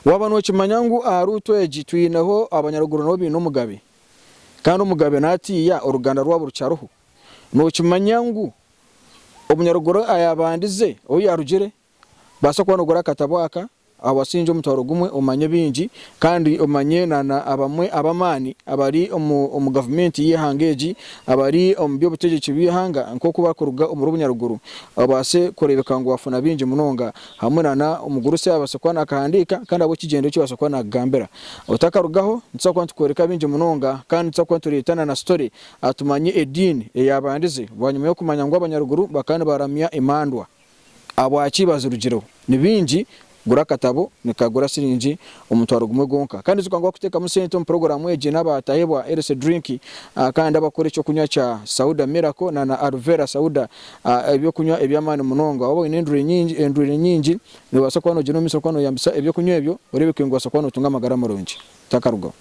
waba Nokyimanya ngu aruto egitwineho Abanyaruguru no baine omugabe kandi omugabe natiya oruganda rwabo rucyaruho Nokyimanya ngu Omunyaruguru ayabandize oyo yarugire basa kwanogora katabwaka awasinje omutwaro gumwe omanye bingi kandi omanye nana abamwe abamani abari omu government yihangeji abari omu byobutegetsi bihanga nko kuba kuruga omu Bunyaruguru abase korebeka ngo wafuna bingi munonga hamwe nana omuguru se abase kwana akahandika kandi abo kigendo cyo base kwana gambera utakarugaho ntsa kwantu koreka bingi munonga kandi ntsa kwantu retana na story atumanye edini eyabandize bwanyuma yo kumanya ngo Abanyaruguru bakana baramya imandwa abo akibaza urugero ni bingi gura katabo nikagura sirinji omutwaro gumwe gonka kandi zikangwa kuteka musente mu program eje nabatahebwa RC drink kandi abakore cyo kunywa cha Sauda Miracle na Alvera Sauda ebyo kunywa ebyamani munonga abo inendure nyingi ni wasakwana gino miso kwano yambisa ebyo kunywa ebyo urebe kwingwa sakwana utunga magara marungi takarugo